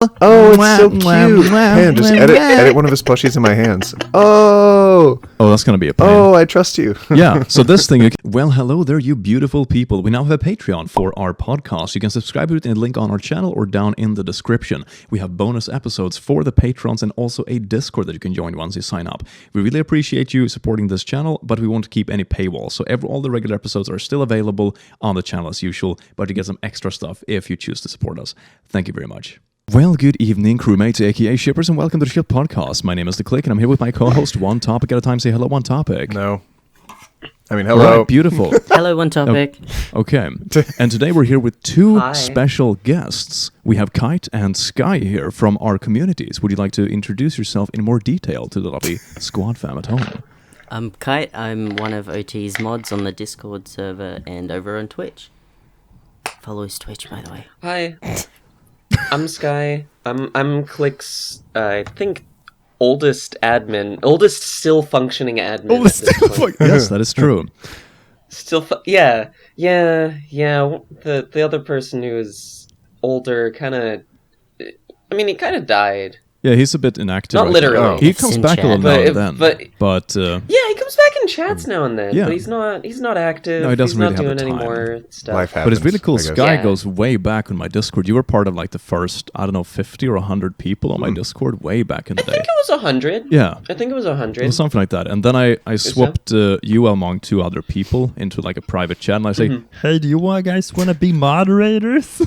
Oh, it's so cute. Man, just edit one of his plushies in my hands. Oh, that's gonna be a pain. Oh, I trust you. Yeah, so this thing, well, hello there, you beautiful people. We now have a Patreon for our podcast. You can subscribe to it in the link on our channel or down in the description. We have bonus episodes for the patrons and also a Discord that you can join once you sign up. We really appreciate you supporting this channel, but we won't keep any paywalls. So all the regular episodes are still available on the channel as usual, but you get some extra stuff if you choose to support us. Thank you very much. Well, good evening, crewmates, aka shippers, and welcome to the Ship Podcast. My name is The Click, and I'm here with my co-host, OneTopic at a time. Say hello, OneTopic. No. I mean, hello. Right, beautiful. Hello, OneTopic. Okay, and today we're here with two special guests. We have Kyte and Skye here from our communities. Would you like to introduce yourself in more detail to the lovely squad fam at home? I'm Kyte. I'm one of OT's mods on the Discord server and over on Twitch. Follow his Twitch, by the way. Hi. I'm Skye. I'm Click's, I think, oldest still functioning admin. Yes, that is true. Yeah. The other person who is older he kind of died. Yeah, he's a bit inactive. Not literally. Oh. He comes back a little now and then. But yeah, he comes back in chats now and then. Yeah. But he's not active. No, he doesn't he's really not have doing the time. any more stuff. Life happens, but it's really cool. Skye Yeah. goes way back on my Discord. You were part of like the first, 50 or 100 people on my Discord way back in the day. I think it was 100. Yeah. I think it was 100. It was something like that. And then I swapped you among two other people into like a private chat. And I say, hey, do you guys want to be moderators?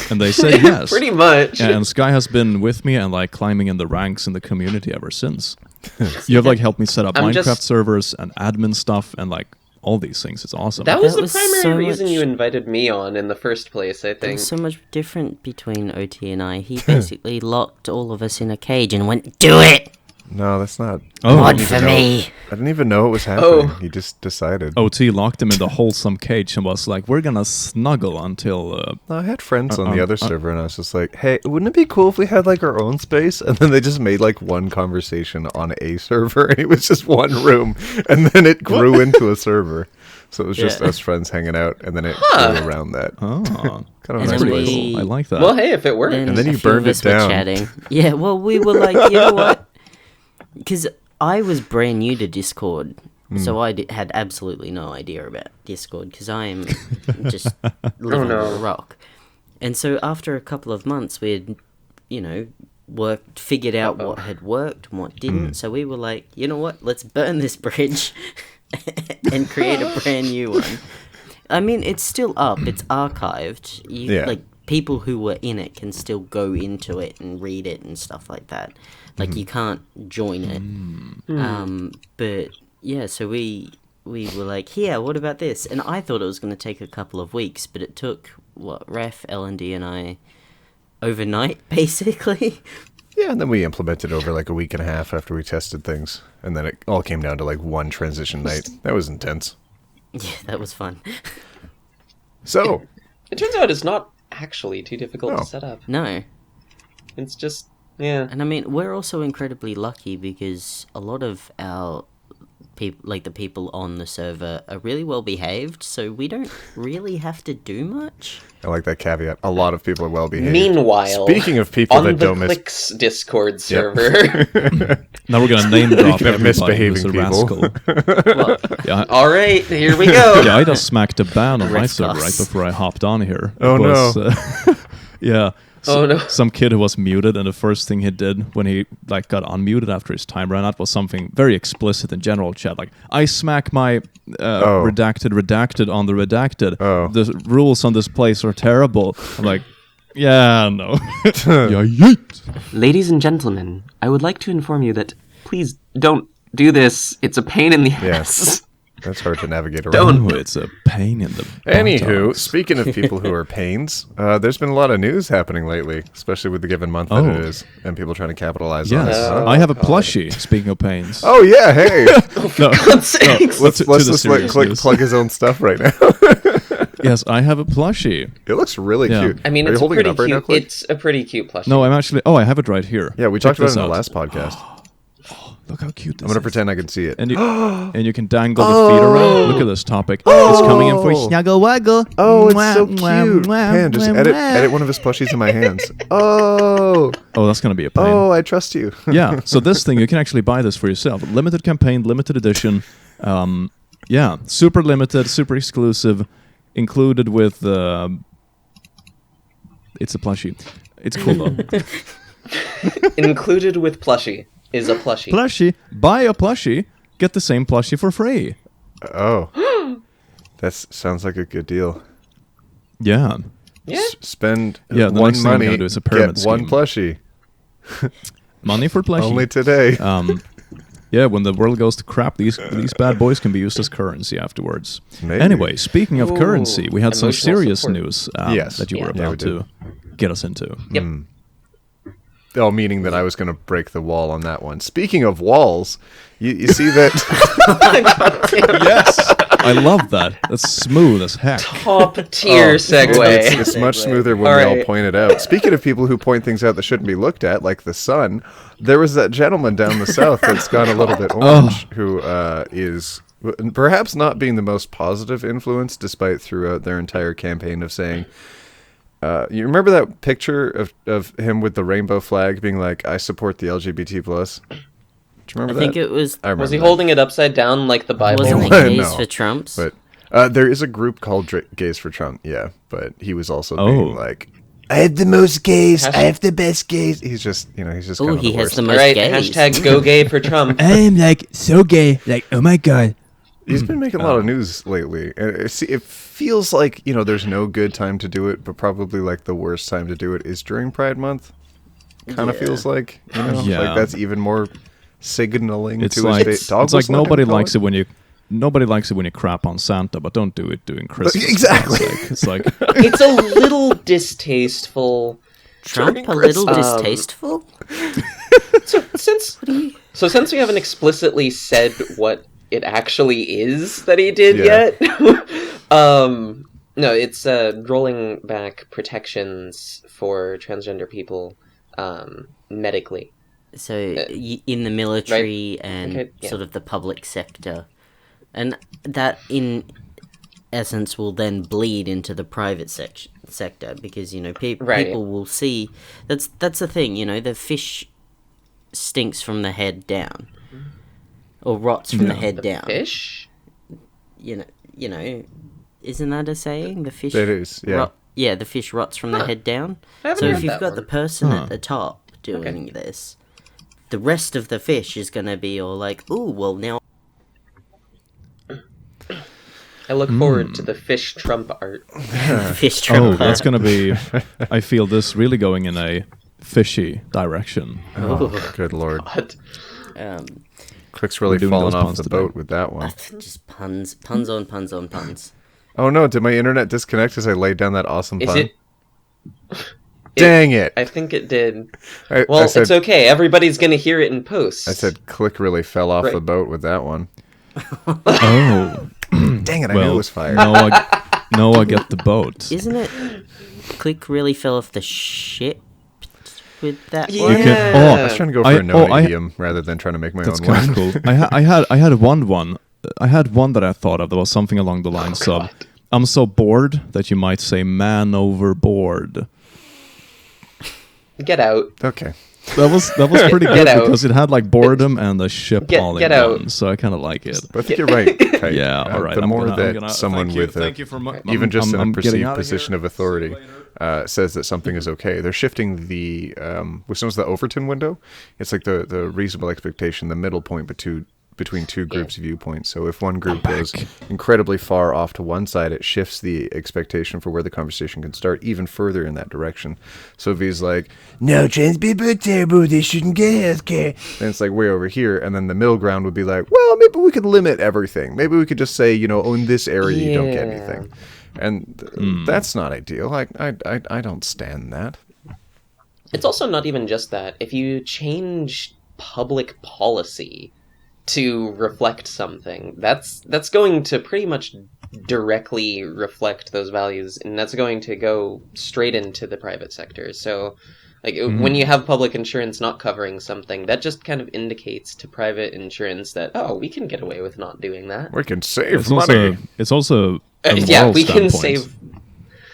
And they say yes. Pretty much. Yeah, and Skye has been with me and like climbing in the ranks in the community ever since. You have like helped me set up Minecraft servers and admin stuff and like all these things. It's awesome. That was the primary reason you invited me on in the first place, I think. There's so much different between OT and I. He basically locked all of us in a cage and went, do it! No, that's not. Mod for me! I didn't even know it was happening. He just decided. OT locked him in the wholesome cage and was like, we're gonna snuggle until... I had friends on the other server and I was just like, hey, wouldn't it be cool if we had like our own space? And then they just made like one conversation on a server and it was just one room. And then it grew into a server. So it was just us friends hanging out and then it grew around that. Oh, kind of And nice then place. we- I like that. Well, hey, if it worked. And then you a few burned of it us were down. Chatting. Yeah, well, we were like, you know what? Because I was brand new to Discord, so I had absolutely no idea about Discord, because I am just living on a rock. And so after a couple of months, we had, figured out what had worked and what didn't. So we were like, you know what? Let's burn this bridge and create a brand new one. I mean, it's still up. It's archived. Like, people who were in it can still go into it and read it and stuff like that. Like, you can't join it. But, yeah, so we were like, here, what about this? And I thought it was going to take a couple of weeks, but it took, Ref, L&D, and I overnight, basically. Yeah, and then we implemented over like a week and a half after we tested things. And then it all came down to like one transition night. That was intense. Yeah, that was fun. So, It turns out it's not actually too difficult to set up. No. It's just, yeah. And I mean, we're also incredibly lucky because a lot of our people, like the people on the server, are really well behaved, so we don't really have to do much. I like that caveat. A lot of people are well behaved. Meanwhile, speaking of people on that the don't Clicks Discord server. Now we're gonna name drop Speaking of everybody who's misbehaving a people. rascal. Yeah, All right, here we go. yeah, I just smacked a ban on my Risk server right us. before I hopped on here. Oh, no! Yeah. Oh, no. Some kid who was muted, and the first thing he did when he like got unmuted after his time ran out was something very explicit in general chat, like "I smack my redacted on the redacted. Oh. The rules on this place are terrible." I'm like, yeah, no. Yeah, yeet. Ladies and gentlemen, I would like to inform you that please don't do this. It's a pain in the ass. That's hard to navigate around. Oh, it's a pain in the Anywho, buttocks. speaking of people who are pains, there's been a lot of news happening lately, especially with the given month that it is, and people trying to capitalize on it. Yes, I have a plushie. Speaking of pains. Oh yeah, hey, No, let's to just the let serious Click news. plug his own stuff right now. Yes, I have a plushie. It looks really Yeah. cute. I mean, are you it's a holding it pretty up right now, cute. Click? It's a pretty cute plushie. No, I'm actually. Oh, I have it right here. Yeah, we Check talked about it this in the out. last podcast. Look how cute this I'm gonna is. pretend I can see it. And you can dangle the feet around. Look at this topic. It's coming in for snuggle waggle. Oh, it's Mwah, so mwah, cute. mwah, Man, just mwah, edit mwah. one of his plushies in my hands. Oh, Oh, that's gonna be a pain. oh, I trust you. Yeah. So this thing, you can actually buy this for yourself. Limited campaign, limited edition. Yeah, super limited, super exclusive, included with. It's a plushie. It's cool though. Included with plushie is a plushie. Plushie. Buy a plushie. Get the same plushie for free. Oh, that sounds like a good deal. Yeah. Yeah. Spend Yeah, the one next thing we're money, gonna do is a pyramid get one scheme. plushie. Money for plushie. Only today. Yeah, when the world goes to crap, these bad boys can be used as currency afterwards. Maybe. Anyway, speaking of Ooh, currency, we had some emotional serious support. news Yes. that you were Yeah. Yeah, we about to get us into. Yep. Oh, meaning that I was going to break the wall on that one. Speaking of walls, you see that? Yes, I love that. That's smooth as heck. Top tier segue. It's much smoother when All we all right. point it out. Speaking of people who point things out that shouldn't be looked at, like the sun, there was that gentleman down the south that's gone a little bit orange, who is perhaps not being the most positive influence, despite throughout their entire campaign of saying, you remember that picture of him with the rainbow flag being like, I support the LGBT+. Do you remember I think it was. I remember Was he that. holding it upside down like the Bible? Wasn't it No. gays for Trumps? But there is a group called Gays for Trump, yeah. But he was also Oh. being like, I have the most gays. I have the best gays. He's just, he's just Oh, kind of he the has worst. the All most right, gays. hashtag go gay for Trump. I'm like so gay. Like, oh my god. He's been making a lot of news lately. And it feels like, there's no good time to do it, but probably like the worst time to do it is during Pride Month. Kind of feels like, Yeah. like that's even more signaling It's to like his dog. it's like nobody likes it when you crap on Santa, but don't do it during Christmas. Exactly. It's like It's a little distasteful. Trump During a little Christmas. distasteful? Since we haven't explicitly said what it actually is that he did Yeah. yet, no, it's rolling back protections for transgender people medically. So in the military and Okay, yeah. sort of the public sector, and that in essence will then bleed into the private sector because Right. people will see that's the thing, the fish stinks from the head down or rots from the head down. Fish? You know, isn't that a saying? The fish. It is, yeah. Yeah, the fish rots from the head down. I haven't So heard if you've that got one. the person at the top doing this, the rest of the fish is going to be all like, "Ooh, well now." I look forward to the fish Trump art. Fish oh, Trump. that's gonna be. I feel this really going in a fishy direction. Oh, good lord. But Click's really We're doing falling those off puns the today. boat with that one. Just puns on puns on puns. Oh no, did my internet disconnect as I laid down that awesome is pun? it? Dang it. I think it did. I Well, said, it's okay. Everybody's gonna hear it in post. I said Click really fell off Right. the boat with that one. Oh, Dang it, I knew it was fire. Noah, get the boat. Isn't it? Click really fell off the ship with that Yeah. one. can- I was trying to go for a known I- idiom rather than trying to make my That's own kind one. of cool. I had one. I had one that I thought of that was something along the lines of, "I'm so bored that you might say man overboard." Get out. Okay. That was pretty Get good out. because it had like boredom and the ship Get- all in get out. one, so I kind of like it. But I think you're right. Kyte. Yeah, all right. The I'm more gonna- that I'm gonna- someone thank you- with thank you for even just in a I'm getting perceived out of position here. of authority says that something is okay, they're shifting the which one's the Overton window? It's like the reasonable expectation, the middle point between two groups' viewpoints. So if one group goes incredibly far off to one side, it shifts the expectation for where the conversation can start even further in that direction. So if he's like, no, trans people are terrible, they shouldn't get healthcare, then it's like way over here, and then the middle ground would be like, well, maybe we could limit everything. Maybe we could just say, in this area you don't get Yeah. anything. And that's not ideal. I don't stand that. It's also not even just that. If you change public policy to reflect something, that's going to pretty much directly reflect those values, and that's going to go straight into the private sector. So Like, when you have public insurance not covering something, that just kind of indicates to private insurance that, oh, we can get away with not doing that. We can save It's money. also a Yeah, moral we can standpoint.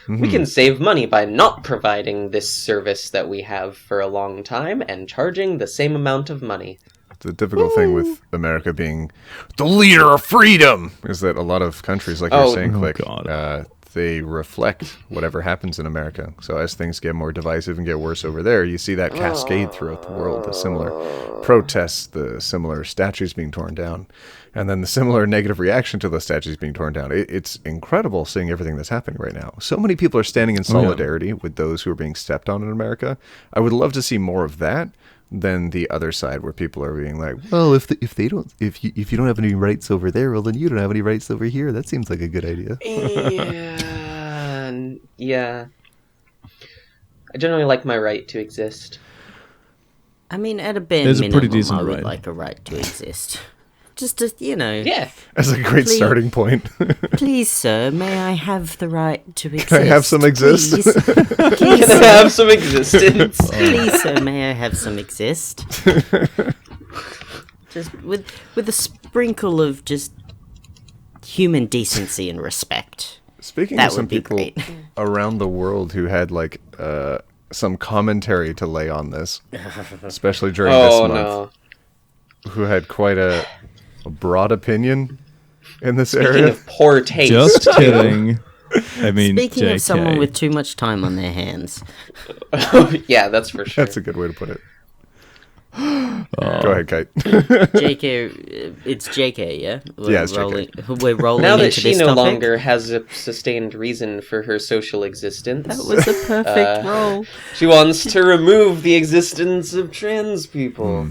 we can save money by not providing this service that we have for a long time and charging the same amount of money. The difficult thing with America being the leader of freedom is that a lot of countries, like you're saying, Click, God. they reflect whatever happens in America. So as things get more divisive and get worse over there, you see that cascade throughout the world, the similar protests, the similar statues being torn down, and then the similar negative reaction to those statues being torn down. It's incredible seeing everything that's happening right now. So many people are standing in solidarity with those who are being stepped on in America. I would love to see more of that than the other side, where people are being like, well, if you don't have any rights over there, well, then you don't have any rights over here. That seems like a good idea. Yeah. I generally like my right to exist. I mean, at a bare There's a minimum, pretty decent I would right. like a right to exist. Just to, Yeah. That's a great Please. starting point. Please, sir, may I have the right to exist? Can I have some exist? Please, please, Can I sir, have some existence? please, sir, may I have some exist? Just with a sprinkle of just human decency and respect. Speaking That of some would be people great. around the world who had like some commentary to lay on this, especially during this Oh, month, no. who had quite a broad opinion in this Speaking area. of poor taste. Just kidding. I mean, Speaking JK. of someone with too much time on their hands, Yeah, that's for sure. That's a good way to put it. Go ahead, Kyte. JK, it's JK, yeah? Yeah, it's JK. We're rolling Now that into she this no topic. longer has a sustained reason for her social existence, That was a perfect roll. she wants to remove the existence of trans people.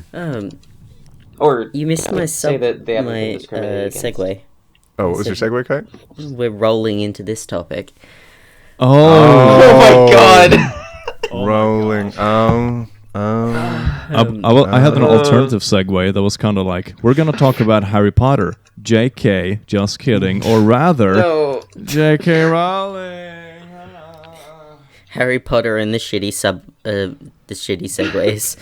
Or You missed my say that they haven't been my discriminated against. segue. Oh, what was your segue, Kyte? We're rolling into this topic. Oh, Oh my god! Rolling. I had an alternative segue that was kind of like, we're going to talk about Harry Potter. JK, just kidding. Or rather, No. JK Rowling. Harry Potter and the shitty segues.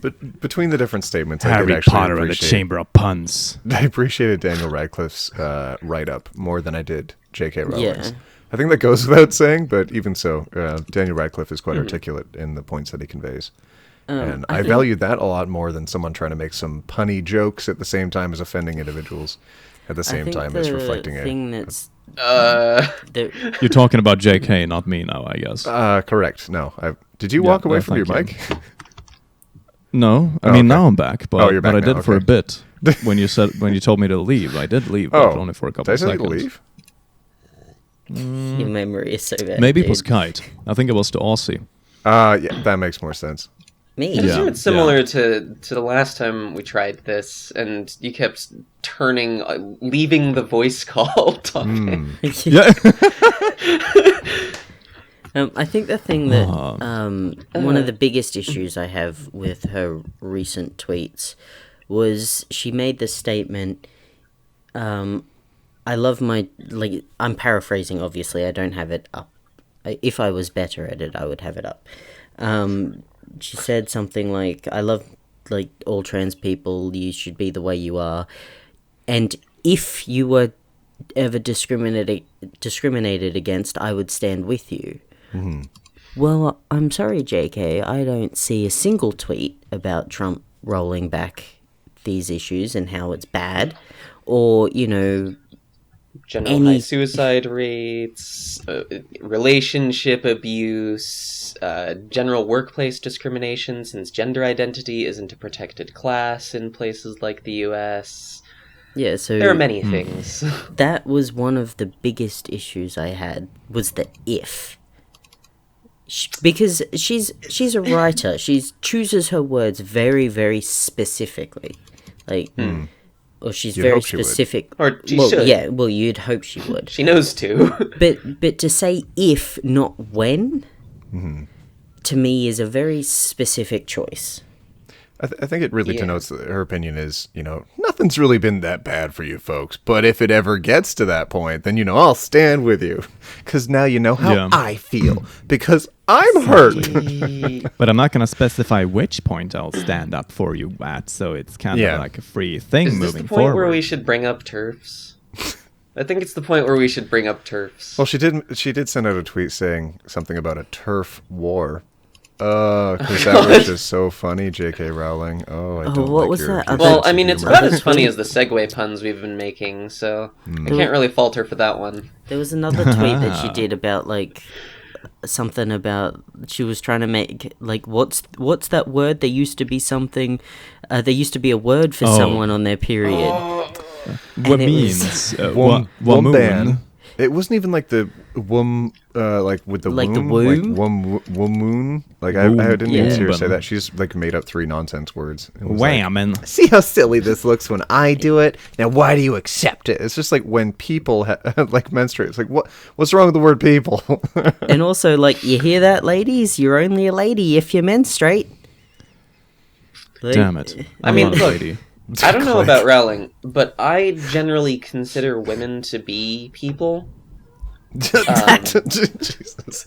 But between the different statements, I did Harry actually Potter and the appreciate- Chamber of Puns. I appreciated Daniel Radcliffe's write-up more than I did J.K. Rowling's. Yeah. I think that goes without saying, but even so, Daniel Radcliffe is quite articulate in the points that he conveys. And I value that a lot more than someone trying to make some punny jokes at the same time as offending individuals, at the same time as reflecting thing a... that's You're talking about JK, not me now, I guess. Correct. No. Did you walk away no, from your thank mic? No, I Oh, mean okay. now I'm back, but, Oh, you're back but I now, did for a okay. bit. When you told me to leave, I did leave, but only for a couple did I of tell you to seconds. leave? your memory is so bad. Maybe it was dude. Kyte. I think it was to Aussie. Yeah, that makes more sense. Me. I assume Yeah, it's similar to the last time we tried this, and you kept turning, leaving the voice call topic. Yeah. I think the thing that one of the biggest issues I have with her recent tweets was she made the statement, I love my, like, I'm paraphrasing, obviously, I don't have it up. If I was better at it, I would have it up. She said something like, I love, like, all trans people, you should be the way you are, and if you were ever discriminated against, I would stand with you. Well, I'm sorry, JK, I don't see a single tweet about Trump rolling back these issues and how it's bad, or, you know, General high suicide rates, relationship abuse, general workplace discrimination since gender identity isn't a protected class in places like the US. yeah, so There are many things. that was one of the biggest issues I had, was the if. Because she's a writer, she chooses her words very, very specifically, like, or she's You'd very hope she would. specific. Or she well, should. yeah, well, you'd hope she would. She knows to. But to say if, not when, to me is a very specific choice. I think it really Yeah. denotes that her opinion is, nothing nothing's really been that bad for you folks. But if it ever gets to that point, then, I'll stand with you. Because now you know how I feel. Because I'm hurt. But I'm not going to specify which point I'll stand up for you at, so it's kind of like a free thing moving forward. Is this the point where we should bring up TERFs? I think it's the point where we should bring up TERFs. Well, she did send out a tweet saying something about a TERF war. Because that was just so funny, J.K. Rowling. Oh, I don't what like was your that? Well, I mean, it's about as funny as the segue puns we've been making, so I can't really fault her for that one. There was another tweet that she did about, like, something about, she was trying to make, like, what's that word? There used to be something, there used to be a word for someone on their period. What means? Womban. It wasn't even like the like with the like womb, the womb, like womoon. Like I didn't even see her say that. She's like made up 3 nonsense words. Wham! Like, see how silly this looks when I do it. Now, why do you accept it? It's just like when people like menstruate. It's like what's wrong with the word people? And also, like, you hear that, ladies? You're only a lady if you menstruate. Like, Damn it! I mean, look, lady. I don't know about Rowling, but I generally consider women to be people. Jesus.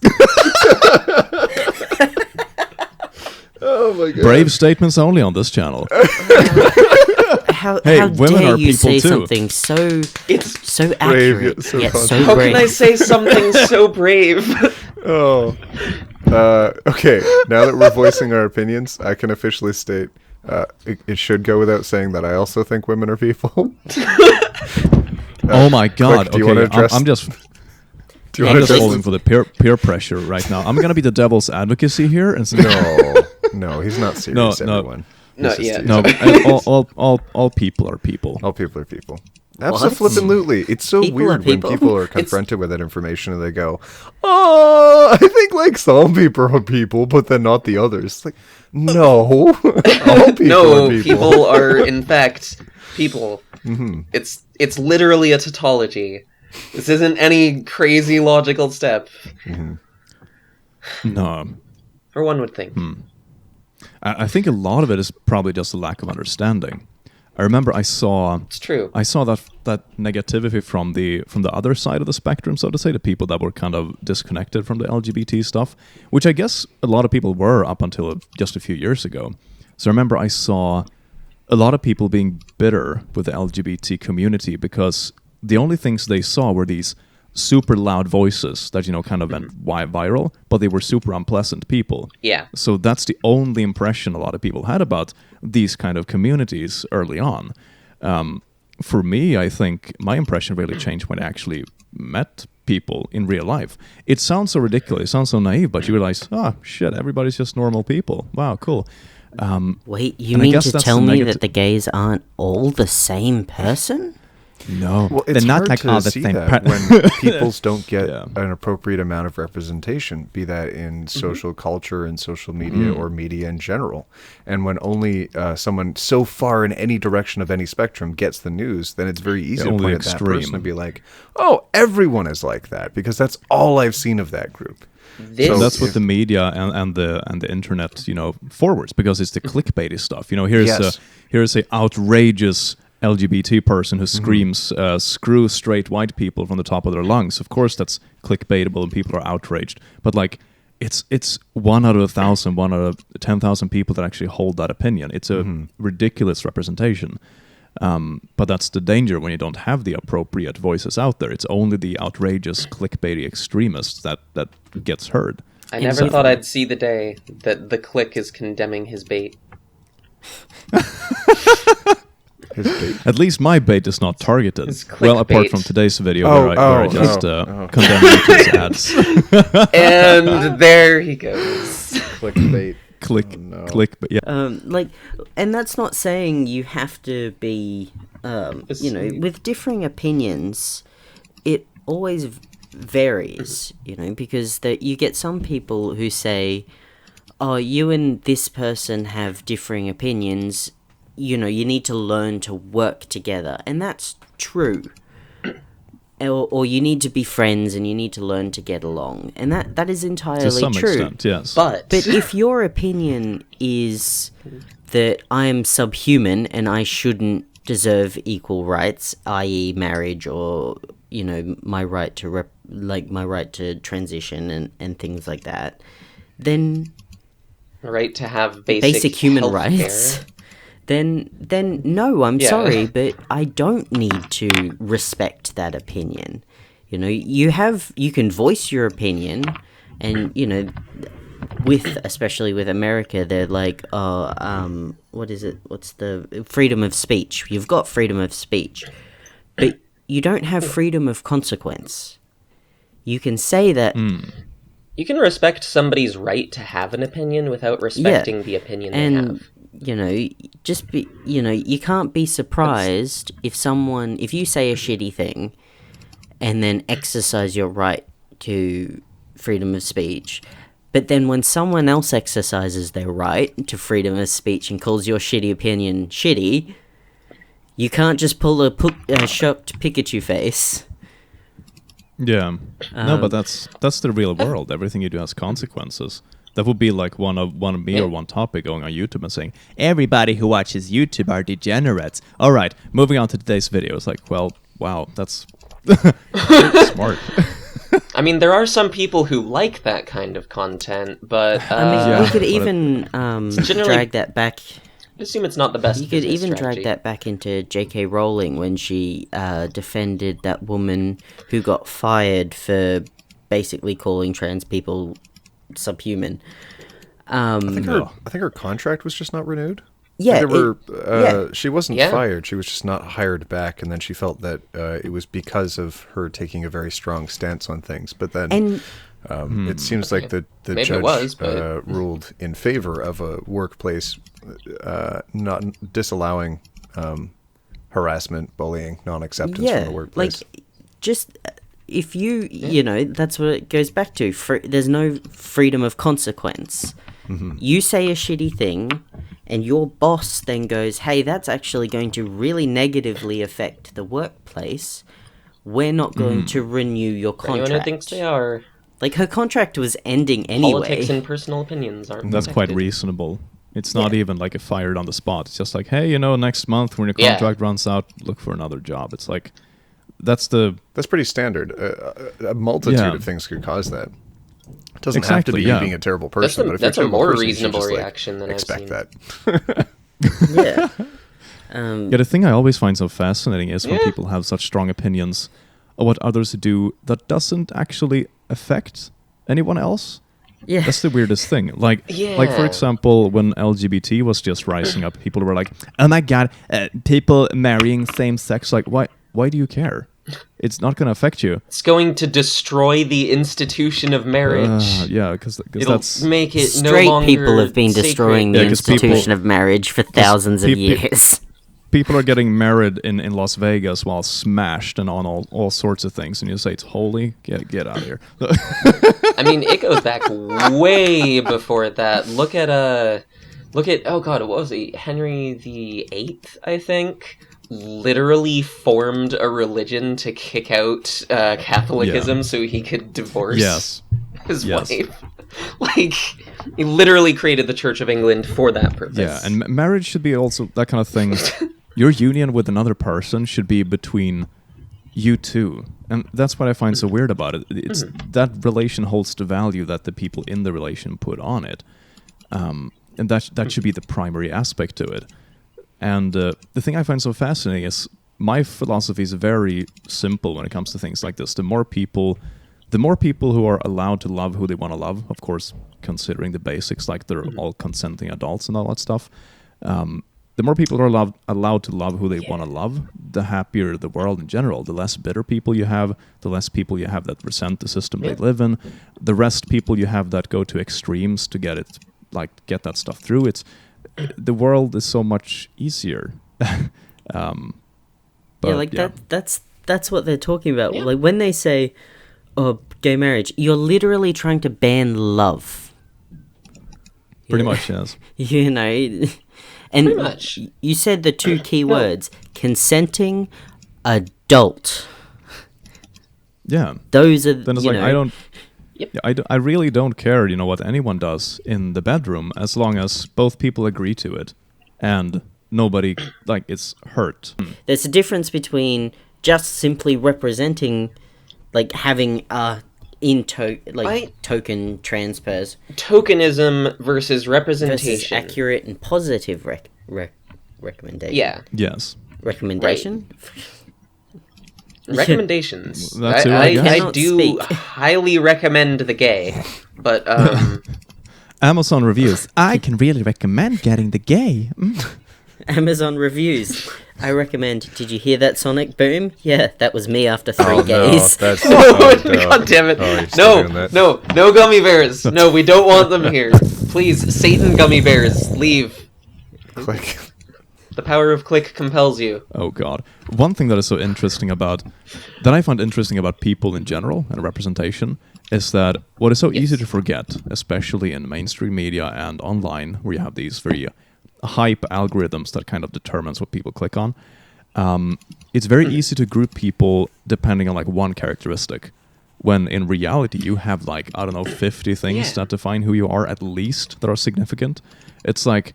Oh my god. Brave statements only on this channel. How women dare are you people say too. something so It's accurate, yet so yet positive. so How brave? can I say something so brave? Oh. Okay, now that we're voicing our opinions, I can officially state it should go without saying that I also think women are people. Oh my god! do you Okay, wanna address- I'm just Do you I'm want just to falling for the peer pressure right now. I'm gonna be the devil's advocacy here and say No, he's not serious, No. everyone. Not He's just yet. teasing. no. All people are people. All people are people. Absolutely. It's so People are weird when people? people are confronted with that information and they go, "Oh, I think like some people are people, but then not the others." It's like, no, all people No, are people. people are in fact people. Mm-hmm. It's literally a tautology. This isn't any crazy logical step. No, Or one would think. I think a lot of it is probably just a lack of understanding. I remember I saw It's true. that negativity from the other side of the spectrum, so to say, the people that were kind of disconnected from the LGBT stuff, which I guess a lot of people were up until just a few years ago. So I remember I saw a lot of people being bitter with the LGBT community because the only things they saw were these super loud voices that, kind of went viral, but they were super unpleasant people. Yeah. So that's the only impression a lot of people had about these kind of communities early on. For me, I think my impression really changed when I actually met people in real life. It sounds so ridiculous, it sounds so naive, but you realize, shit, everybody's just normal people. Wow, cool. Wait, you and I mean guess to that's tell the me negative- that the gays aren't all the same person? No, Well, they're it's not hard like all to the see same. that when peoples don't get Yeah. an appropriate amount of representation, be that in social culture and social media or media in general. And when only someone so far in any direction of any spectrum gets the news, then it's very easy to only point at that extreme. person and be like, "Oh, everyone is like that," because that's all I've seen of that group. So that's what the media and the internet, forwards, because it's the clickbaity stuff. Here's a outrageous LGBT person who screams, "Screw straight white people" from the top of their lungs. Of course, that's clickbaitable and people are outraged. But like, it's 1 out of 1,000, 1 out of 10,000 people that actually hold that opinion. It's a ridiculous representation. But that's the danger when you don't have the appropriate voices out there. It's only the outrageous clickbaity extremists that gets heard. I never thought I'd see the day that the click is condemning his bait. His bait. At least my bait is not targeted. It's Well, apart clickbait. from today's video where I just condemned YouTube's ads. And there he goes. Clickbait. Click, but yeah. And that's not saying you have to be, with differing opinions, it always varies, because you get some people who say, "Oh, you and this person have differing opinions, you need to learn to work together," and that's true. Or you need to be friends and you need to learn to get along. And that is entirely To some true. extent, yes. But if your opinion is that I am subhuman and I shouldn't deserve equal rights, i.e., marriage, or my right to my right to transition and things like that, then right to have basic human health rights. care. Then no, I'm sorry, but I don't need to respect that opinion. You can voice your opinion, and especially with America, they're like, what is it? What's the freedom of speech? You've got freedom of speech, but you don't have freedom of consequence. You can say that. You can respect somebody's right to have an opinion without respecting the opinion they have. You can't be surprised if you say a shitty thing and then exercise your right to freedom of speech, but then when someone else exercises their right to freedom of speech and calls your shitty opinion shitty, you can't just pull a shocked Pikachu face. Yeah. No, but that's the real world. Everything you do has consequences. That would be like one of me or OneTopic going on YouTube and saying, everybody who watches YouTube are degenerates. All right, moving on to today's video. It's like, well, wow, that's smart. I mean, there are some people who like that kind of content, but... we could even drag that back... I assume it's not the best. You could even strategy. drag that back into J.K. Rowling when she defended that woman who got fired for basically calling trans people subhuman. I think her contract was just not renewed. Yeah, she wasn't fired. She was just not hired back, and then she felt that it was because of her taking a very strong stance on things. But then it seems like the judge ruled in favor of a workplace not disallowing harassment, bullying, non-acceptance from the workplace. Like, just if that's what it goes back to. There's no freedom of consequence. Mm-hmm. You say a shitty thing, and your boss then goes, hey, that's actually going to really negatively affect the workplace. We're not going to renew your contract. Anyone who thinks they are. Like, her contract was ending anyway. Politics and personal opinions aren't That's protected. quite reasonable. It's not even like a fired on the spot. It's just like, hey, next month when your contract runs out, look for another job. It's like, that's pretty standard. A multitude of things could cause that. It doesn't have to be you being a terrible person, but if that's you're a more person, reasonable just, reaction than expect I've seen. that. The thing I always find so fascinating is when people have such strong opinions of what others do that doesn't actually affect anyone else. Yeah. That's the weirdest thing. Like for example, when LGBT was just rising up, people were like, oh my god, people marrying same sex. Like, why do you care? It's not going to affect you. It's going to destroy the institution of marriage. Because it'll that's... make it Straight no longer people have been destroying the institution of marriage for thousands of years. People are getting married in Las Vegas while smashed and on all sorts of things, and you say it's holy. Get out of here. I mean, it goes back way before that. Look at oh god, what was it? Henry VIII, I think, literally formed a religion to kick out Catholicism so he could divorce his wife. Like, he literally created the Church of England for that purpose. Yeah, and marriage should be also that kind of thing. Your union with another person should be between you two. And that's what I find so weird about it. It's that relation holds the value that the people in the relation put on it. And that should be the primary aspect to it. And the thing I find so fascinating is my philosophy is very simple when it comes to things like this. The more people who are allowed to love who they want to love, of course, considering the basics, like they're all consenting adults and all that stuff, the more people are allowed to love who they want to love, the happier the world in general. The less bitter people you have, the less people you have that resent the system they live in, the rest people you have that go to extremes to get that stuff through. The world is so much easier. That's what they're talking about. Like, when they say, oh, gay marriage, you're literally trying to ban love. Pretty much, yes. And pretty much. You said the two key words, consenting adult. Yeah. Those are, then it's I really don't care, what anyone does in the bedroom, as long as both people agree to it and nobody, like, it's hurt. There's a difference between just simply representing, like having a token transfers tokenism versus representation versus accurate and positive recommendation. Yeah. Yes. Recommendation? Recommendations. That's who I cannot do speak. highly recommend the gay, but Amazon reviews. I can really recommend getting the gay. Amazon reviews. I recommend. Did you hear that sonic boom? Yeah, that was me after 3 Oh, no, gays. that's God damn it! Oh, you're still doing that. No gummy bears. No, we don't want them here. Please, Satan gummy bears, leave. Click. The power of click compels you. Oh god. One thing that is so interesting that I find interesting about people in general and representation is that what is so easy to forget, especially in mainstream media and online, where you have these very hype algorithms that kind of determines what people click on. It's very easy to group people depending on like one characteristic, when in reality you have like, I don't know, 50 things that define who you are at least that are significant. It's like,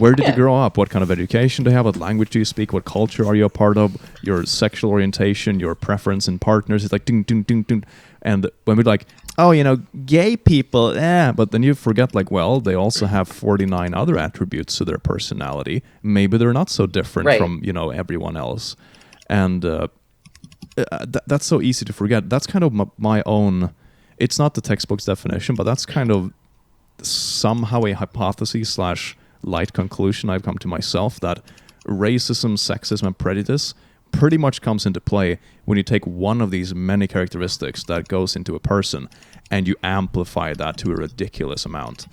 where did you grow up? What kind of education do you have? What language do you speak? What culture are you a part of? Your sexual orientation, your preference in partners. It's like ding, ding, ding, ding. And when we're like, oh, gay people, but then you forget, like, well, they also have 49 other attributes to their personality. Maybe they're not so different from, everyone else. And that's so easy to forget. That's kind of my own, it's not the textbook's definition, but that's kind of somehow a hypothesis / light conclusion I've come to myself, that racism, sexism, and prejudice pretty much comes into play when you take one of these many characteristics that goes into a person and you amplify that to a ridiculous amount.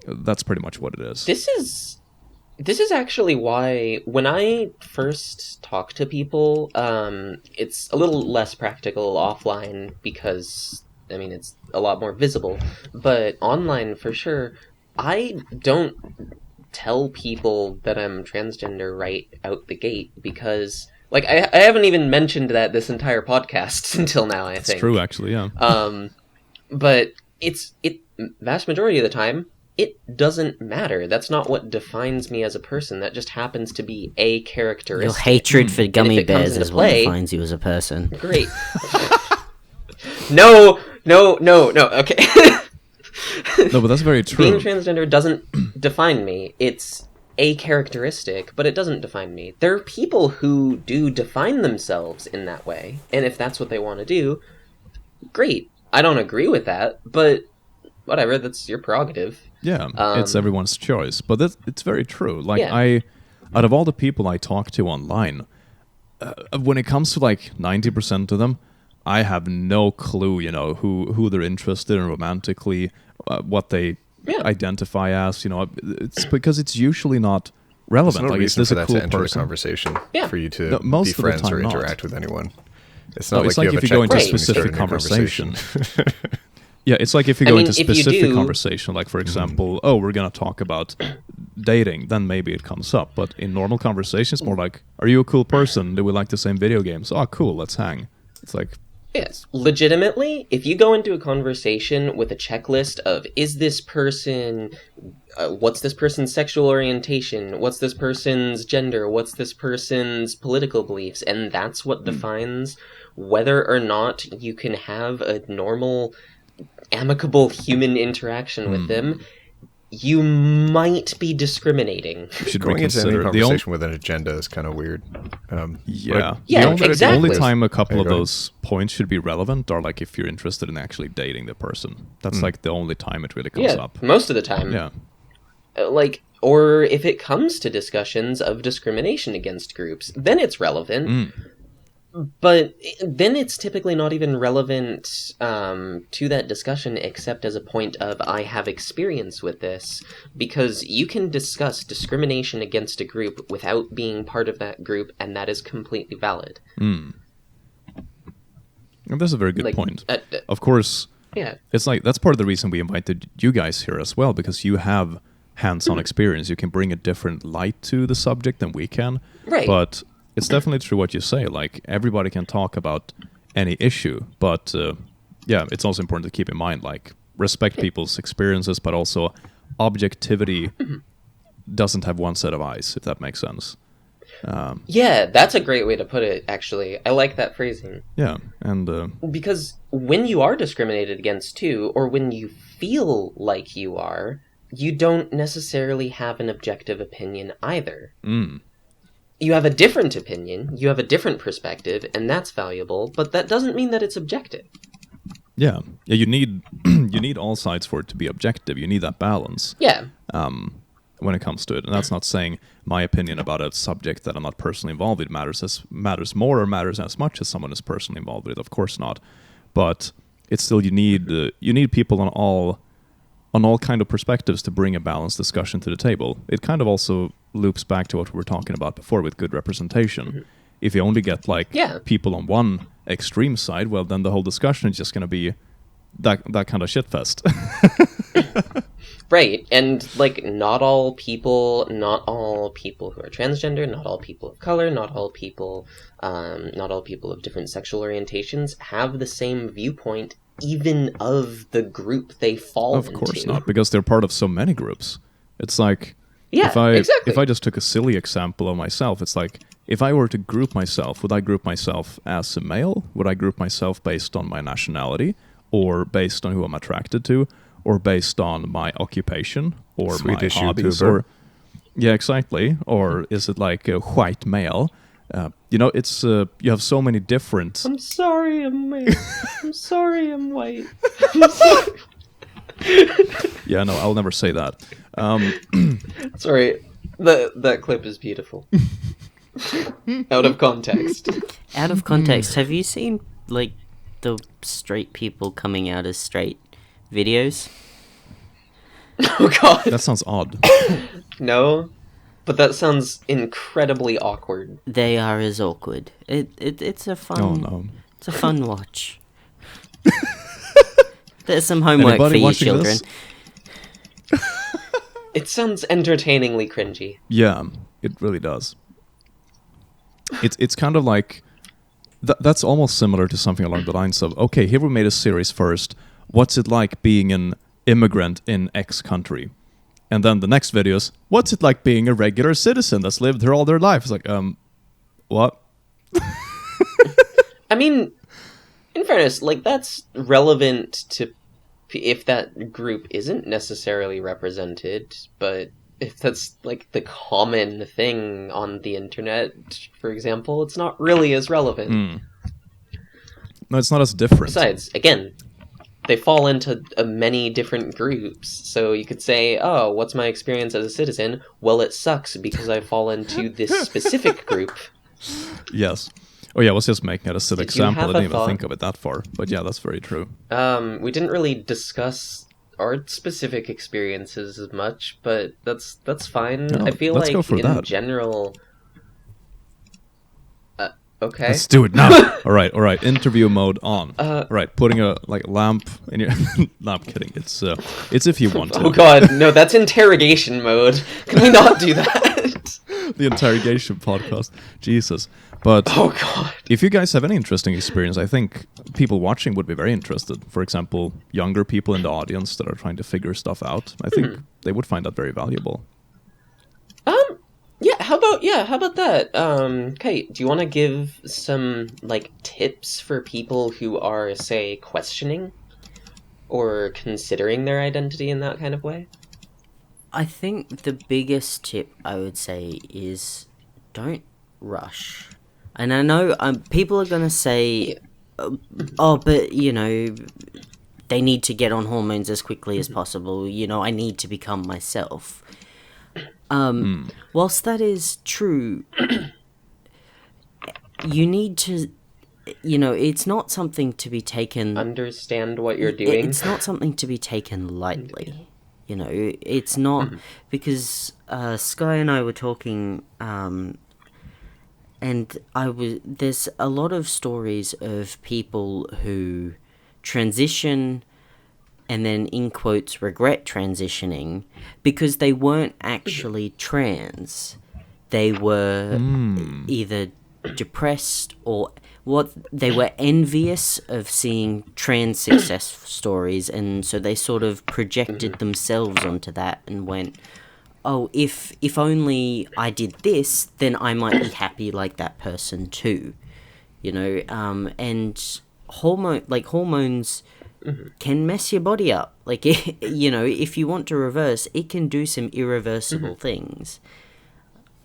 That's pretty much what it is. This is actually why when I first talk to people, it's a little less practical offline because, it's a lot more visible. But online, for sure, I don't tell people that I'm transgender right out the gate because, like, I haven't even mentioned that this entire podcast until now, I think. It's true, actually, yeah. But it vast majority of the time, it doesn't matter. That's not what defines me as a person. That just happens to be a characteristic. Your hatred for gummy bears is what play, defines you as a person. Great. No, okay. No, but that's very true. Being transgender doesn't define me. It's a characteristic, but it doesn't define me. There are people who do define themselves in that way, and if that's what they want to do, great. I don't agree with that, but whatever, that's your prerogative. Yeah, it's everyone's choice, but it's very true. Like, out of all the people I talk to online, when it comes to like 90% of them, I have no clue, who they're interested in romantically, what they identify as, it's because it's usually not relevant. There's no like, reason is this for a that cool to enter person? a conversation for you to most be of the friends time or not. interact with anyone. It's not it's like like you if you have go a into a checkbox and you start specific a conversation. Yeah, it's like if you go into specific conversation, like, for example, we're going to talk about dating, then maybe it comes up. But in normal conversations, more like, are you a cool person? Do we like the same video games? Oh, cool, let's hang. It's like... Yes, legitimately, if you go into a conversation with a checklist of, is this person... what's this person's sexual orientation? What's this person's gender? What's this person's political beliefs? And that's what defines whether or not you can have a normal... amicable human interaction with them, you might be discriminating. Should going into any conversation with an agenda is kind of weird. Exactly. The only time a couple of those points should be relevant are like if you're interested in actually dating the person. That's like the only time it really comes up. Most of the time. Yeah. Or if it comes to discussions of discrimination against groups, then it's relevant. But then it's typically not even relevant to that discussion except as a point of, I have experience with this, because you can discuss discrimination against a group without being part of that group, and that is completely valid. That's a very good point. Of course, it's like, that's part of the reason we invited you guys here as well, because you have hands-on experience. You can bring a different light to the subject than we can. Right. But it's definitely true what you say. Like, everybody can talk about any issue, but it's also important to keep in mind, like, respect people's experiences, but also objectivity doesn't have one set of eyes, if that makes sense. Yeah, that's a great way to put it, actually. I like that phrasing. Yeah, and... Because when you are discriminated against, too, or when you feel like you are, you don't necessarily have an objective opinion either. You have a different opinion, you have a different perspective, and that's valuable, but that doesn't mean that it's objective. Yeah, you need you need all sides for it to be objective. You need that balance. Yeah. When it comes to it, and that's not saying my opinion about a subject that I'm not personally involved with matters more or matters as much as someone is personally involved with it. Of course not, but it's still you need people on all kind of perspectives to bring a balanced discussion to the table. It kind of also loops back to what we were talking about before with good representation. If you only get people on one extreme side, well, then the whole discussion is just going to be that kind of shitfest. Right, and not all people who are transgender, not all people of color, not all people of different sexual orientations have the same viewpoint, even of the group they fall into. Of course not, because they're part of so many groups. It's like, exactly. If I just took a silly example of myself, it's like, if I were to group myself, would I group myself as a male? Would I group myself based on my nationality? Or based on who I'm attracted to? Or based on my occupation? Or Swedish my hobbies? YouTuber. Yeah, exactly. Or is it like a white male? It's you have so many different... I'm sorry I'm male. I'm sorry I'm white. Yeah, no, I'll never say that. Sorry, that clip is beautiful. Out of context. Out of context, have you seen, the straight people coming out as straight videos? Oh, God. That sounds odd. No, but that sounds incredibly awkward. They are as awkward. It's a fun... Oh, no. It's a fun watch. There's some homework Anybody for you watching children. this? It sounds entertainingly cringy. Yeah, it really does. It's kind of like... that's almost similar to something along the lines of, okay, here we made a series first. What's it like being an immigrant in X country? And then the next video is, what's it like being a regular citizen that's lived here all their life? It's like, what? I mean, in fairness, that's relevant to if that group isn't necessarily represented, but if that's the common thing on the internet, for example, it's not really as relevant. No, it's not as different. Besides, again, they fall into many different groups, so you could say, oh, what's my experience as a citizen? Well, it sucks because I fall into this specific group. Yes. Oh yeah, I was just making it a silly example. I didn't even thought? think of it that far. But yeah, that's very true. We didn't really discuss our specific experiences as much, but that's fine. No, I feel let's like go for in that. general... okay. Let's do it now. All right. Interview mode on. All right, putting a lamp in your... No, I'm kidding. It's if you want to. Oh God, no, that's interrogation mode. Can we not do that? The interrogation podcast. Jesus. But Oh God. if you guys have any interesting experience, I think people watching would be very interested. For example, younger people in the audience that are trying to figure stuff out. I think they would find that very valuable. Yeah, how about that? Kyte, do you want to give some tips for people who are, say, questioning or considering their identity in that kind of way? I think the biggest tip I would say is don't rush. And I know people are going to say, oh, but, they need to get on hormones as quickly as possible. I need to become myself. Whilst that is true, you need to, it's not something to be taken... Understand what you're doing? It's not something to be taken lightly. It's not... Because Skye and I were talking... And there's a lot of stories of people who transition and then, in quotes, regret transitioning because they weren't actually trans. They were either depressed or they were envious of seeing trans success stories, and so they sort of projected themselves onto that and went, oh, if only I did this, then I might be happy like that person too, and hormones can mess your body up. Like, if you want to reverse, it can do some irreversible things.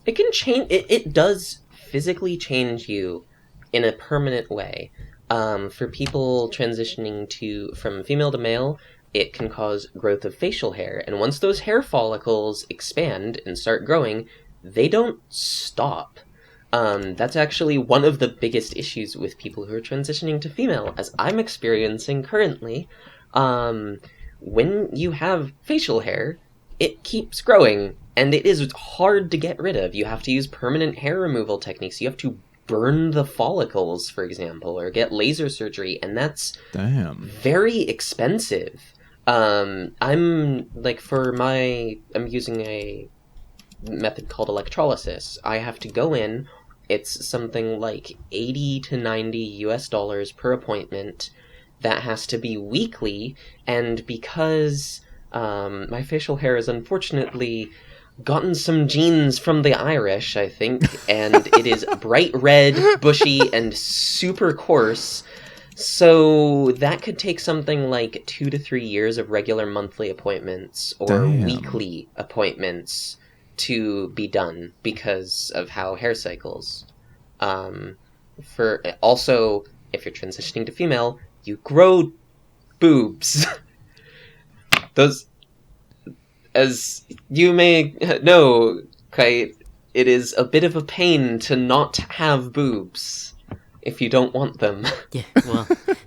It can change. It does physically change you in a permanent way. For people transitioning from female to male, it can cause growth of facial hair. And once those hair follicles expand and start growing, they don't stop. That's actually one of the biggest issues with people who are transitioning to female, as I'm experiencing currently. When you have facial hair, it keeps growing, and it is hard to get rid of. You have to use permanent hair removal techniques. You have to burn the follicles, for example, or get laser surgery, and that's very expensive. I'm using a method called electrolysis. I have to go in. It's something like $80 to $90 per appointment. That has to be weekly, and because my facial hair has unfortunately gotten some genes from the Irish, I think, and it is bright red, bushy, and super coarse. So that could take something like 2 to 3 years of regular monthly appointments or weekly appointments to be done because of how hair cycles. Also, if you're transitioning to female, you grow boobs. Those, as you may know, Kyte, it is a bit of a pain to not have boobs if you don't want them. Yeah, well,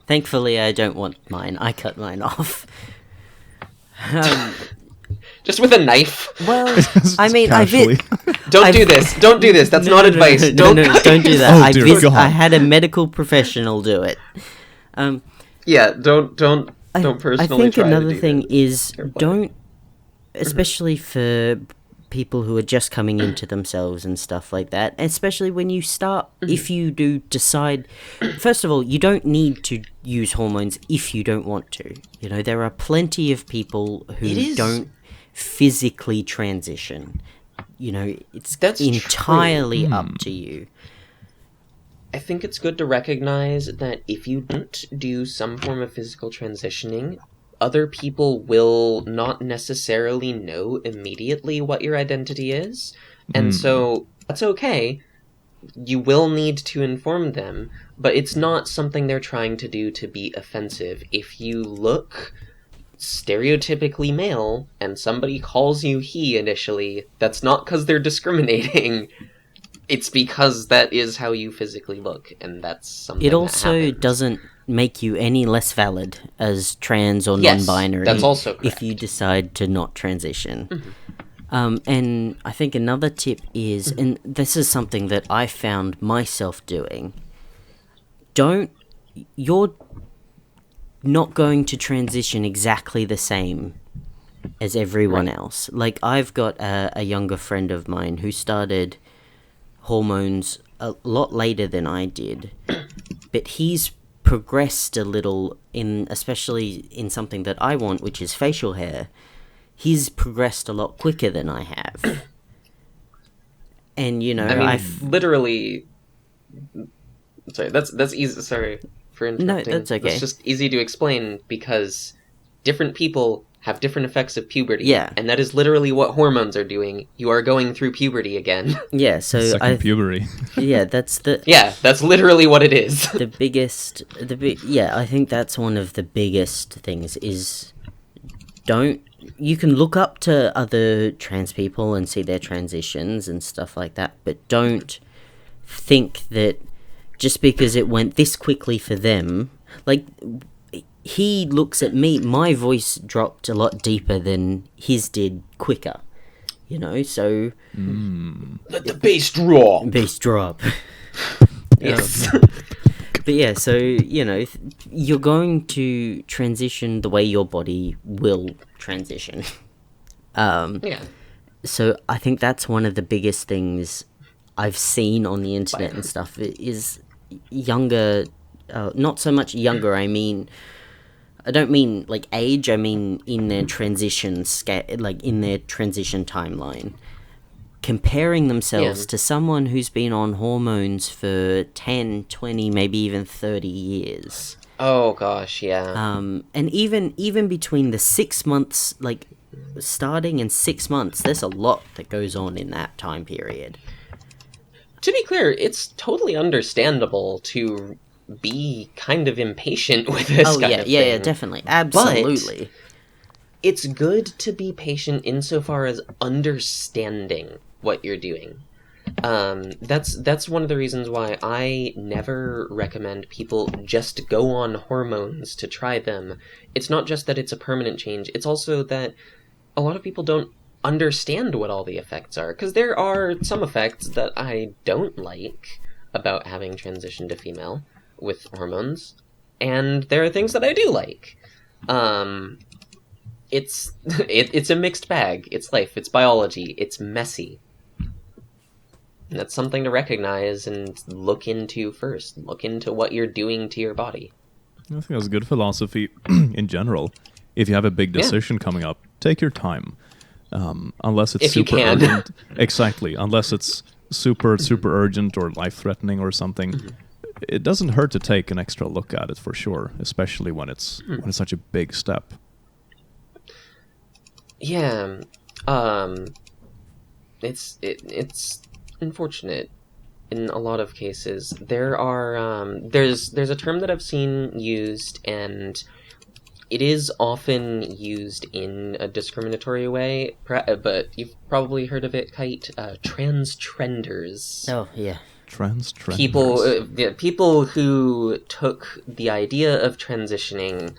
thankfully I don't want mine. I cut mine off. Just with a knife. Well, I mean, Don't do this. Don't do this. That's not advice. Don't do that. Oh, I had a medical professional do it. Yeah, don't personally I think try another to do thing that. is don't, especially for people who are just coming into themselves and stuff like that, especially when you start, if you do decide, first of all, you don't need to use hormones if you don't want to. There are plenty of people who don't physically transition. That's entirely up to you. I think it's good to recognize that if you don't do some form of physical transitioning, other people will not necessarily know immediately what your identity is. And so that's okay. You will need to inform them, but it's not something they're trying to do to be offensive. If you look stereotypically male and somebody calls you he initially, that's not because they're discriminating. It's because that is how you physically look, and that's something It also that happens. doesn't make you any less valid as trans or non-binary that's also correct. if you decide to not transition. And I think another tip is, and this is something that I found myself doing, you're not going to transition exactly the same as everyone else. Like, I've got a younger friend of mine who started hormones a lot later than I did, but he's progressed a little especially in something that I want, which is facial hair. He's progressed a lot quicker than I have. And I've literally. Sorry, that's easy. Sorry for interrupting. No, that's okay. It's just easy to explain because different people have different effects of puberty. Yeah. And that is literally what hormones are doing. You are going through puberty again. Yeah, so puberty. Yeah, that's that's literally what it is. the biggest. I think that's one of the biggest things is you can look up to other trans people and see their transitions and stuff like that, but don't think that just because it went this quickly for them, like, he looks at me, my voice dropped a lot deeper than his did quicker, so... Let the bass drop! Bass drop. Yes. But yeah, so, you're going to transition the way your body will transition. Yeah. So I think that's one of the biggest things I've seen on the internet and stuff is younger, not so much younger, I mean... I don't mean like age. I mean in their transition like in their transition timeline, comparing themselves to someone who's been on hormones for 10, 20, maybe even 30 years. Oh gosh, yeah. And even between the 6 months, like starting in 6 months, there's a lot that goes on in that time period. To be clear, it's totally understandable to be kind of impatient with this kind of thing. Yeah, definitely. Absolutely. But it's good to be patient insofar as understanding what you're doing. That's one of the reasons why I never recommend people just go on hormones to try them. It's not just that it's a permanent change, it's also that a lot of people don't understand what all the effects are, because there are some effects that I don't like about having transitioned to female with hormones, and there are things that I do like. It's a mixed bag. It's life, it's biology, it's messy. And that's something to recognize and look into first. Look into what you're doing to your body. I think that's good philosophy in general. If you have a big decision coming up, take your time. Unless it's super urgent. Exactly. Unless it's super urgent or life-threatening or something. Mm-hmm. It doesn't hurt to take an extra look at it for sure, especially when it's such a big step. Yeah. It's unfortunate in a lot of cases. There are there's a term that I've seen used, and it is often used in a discriminatory way, but you've probably heard of it, Kyte. Trans-trenders. Oh, yeah. Trans-trenders. People who took the idea of transitioning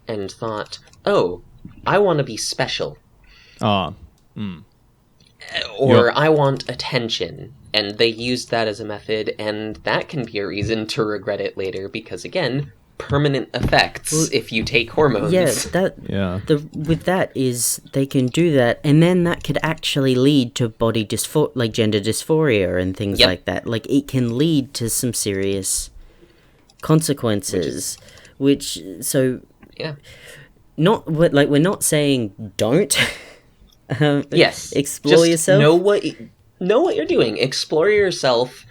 and thought, oh, I want to be special. Or I want attention. And they used that as a method, and that can be a reason to regret it later, because, again, permanent effects if you take hormones. With that is they can do that, and then that could actually lead to body like gender dysphoria and things like that. Like, it can lead to some serious consequences, not what, like, we're not saying don't explore just yourself. Know what you're doing. Explore yourself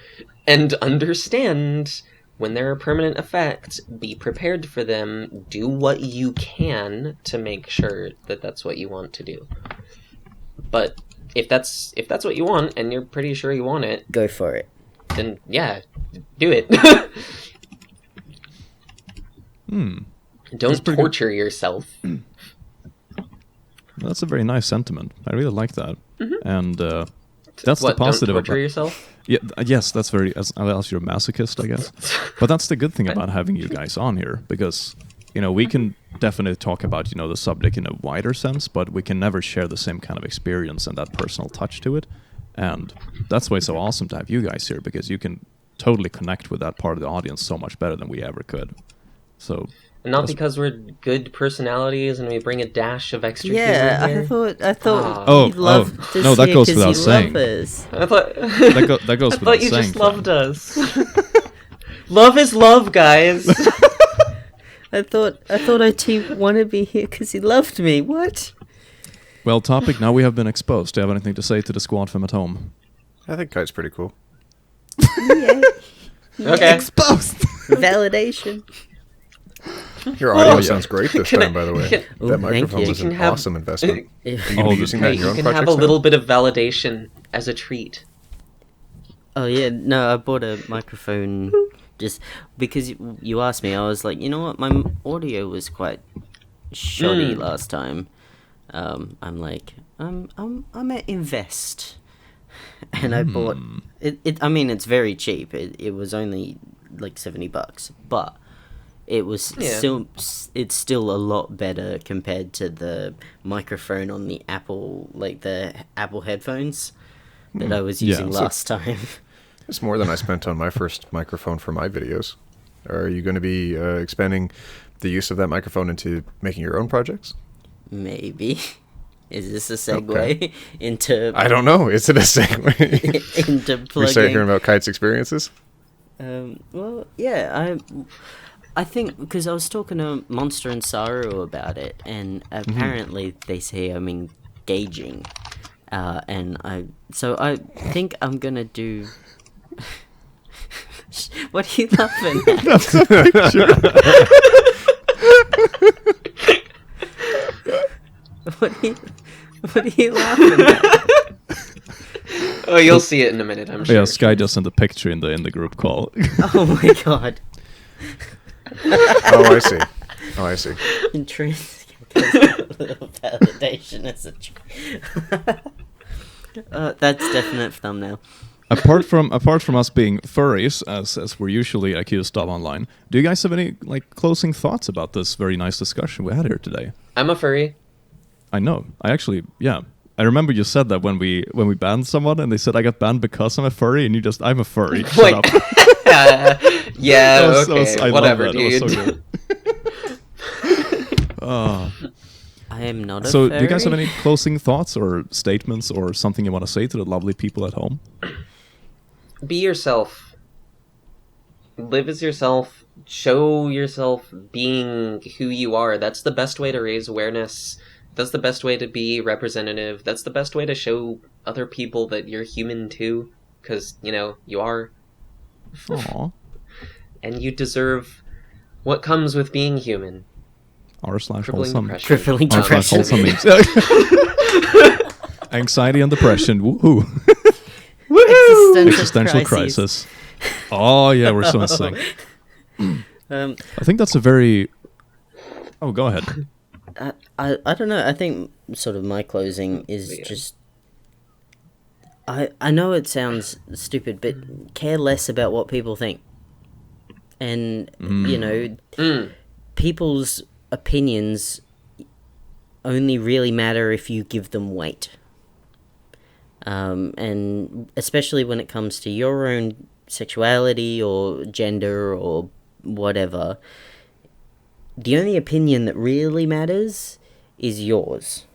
and understand when there are permanent effects. Be prepared for them. Do what you can to make sure that that's what you want to do. But if that's what you want and you're pretty sure you want it, go for it. Then do it. Don't torture yourself. That's a very nice sentiment. I really like that. Mm-hmm. And that's the positive. Don't torture yourself? Yeah, yes, that's very. Unless you're a masochist, I guess. But that's the good thing about having you guys on here, because we can definitely talk about the subject in a wider sense, but we can never share the same kind of experience and that personal touch to it. And that's why it's so awesome to have you guys here, because you can totally connect with that part of the audience so much better than we ever could. So. Not because we're good personalities and we bring a dash of extra humor here. I thought you'd love to no, that goes without saying. I thought that goes without saying. I thought you just loved us. Love is love, guys. I thought OT wanted to be here because he loved me. What? Well, topic. Now we have been exposed. Do you have anything to say to the squad from at home? I think Kyte's pretty cool. Yeah. Okay. Exposed. Validation. Your audio sounds great this time, by the way. That microphone was an awesome investment. You can be using that in your own projects. You can have a little bit of validation as a treat. Oh yeah, no, I bought a microphone just because you asked me. I was like, you know what, my audio was quite shoddy last time. I'm like, I'm at invest, and I bought it. I mean, it's very cheap. It was only like $70, but. It was it's still a lot better compared to the microphone on the Apple headphones that I was using last time. It's more than I spent on my first microphone for my videos. Are you going to be expanding the use of that microphone into making your own projects? Maybe. Is this a segue into... I don't know. Is it a segue? into plugging... We start hearing about Kyte's experiences? Well, yeah, I think because I was talking to Monster and Saru about it, and apparently they say I'm engaging, and I think I'm gonna do. What are you laughing at? That's a picture. What are you laughing at? Oh, you'll see it in a minute, I'm sure. Yeah, Skye just sent a picture in the group call. Oh my god. Oh, I see. Intrinsic validation as a that's definite thumbnail. apart from us being furries, as we're usually accused of online, do you guys have any closing thoughts about this very nice discussion we had here today? I'm a furry. I know. I remember you said that when we banned someone and they said I got banned because I'm a furry, and you just I'm a furry. Shut up. Yeah, okay, whatever, dude. That was so good. I am not a So, furry. do you guys have any closing thoughts or statements or something you want to say to the lovely people at home? Be yourself. Live as yourself. Show yourself being who you are. That's the best way to raise awareness. That's the best way to be representative. That's the best way to show other people that you're human too. Because, you are. Aww. And you deserve what comes with being human. r/wholesome. Crippling depression. r/wholesome means anxiety and depression. Woohoo. Existential crisis. Oh yeah, we're so in sync. I think that's a very. Oh, go ahead. I don't know. I think sort of my closing is just. I know it sounds stupid, but care less about what people think. And, people's opinions only really matter if you give them weight. And especially when it comes to your own sexuality or gender or whatever, the only opinion that really matters is yours.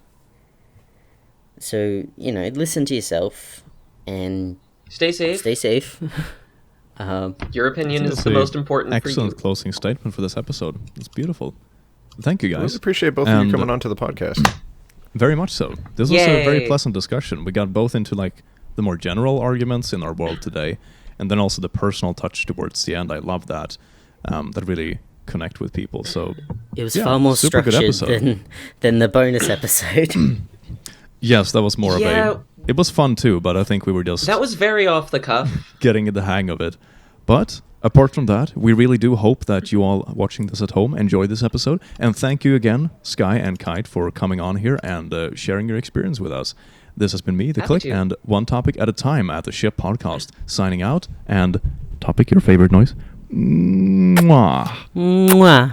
So, listen to yourself and Stay safe. stay safe. Your opinion is That's the a most important for you. Excellent closing statement for this episode. It's beautiful. Thank you, I guys. really appreciate both of you coming onto the podcast. Very much so. This was a very Yay. pleasant discussion. We got both into the more general arguments in our world today, and then also the personal touch towards the end. I love that. That really connect with people. So It was yeah, far more super good structured episode. than the bonus episode. Yes, that was more of a. It was fun too, but I think we were just That was very off the cuff. getting the hang of it. But apart from that, we really do hope that you all watching this at home enjoyed this episode. And thank you again, Skye and Kyte, for coming on here and sharing your experience with us. This has been me, The Happy Click, to. and one topic at a time at the Ship Podcast. Signing out, and topic your favorite noise. Mwah. Mwah.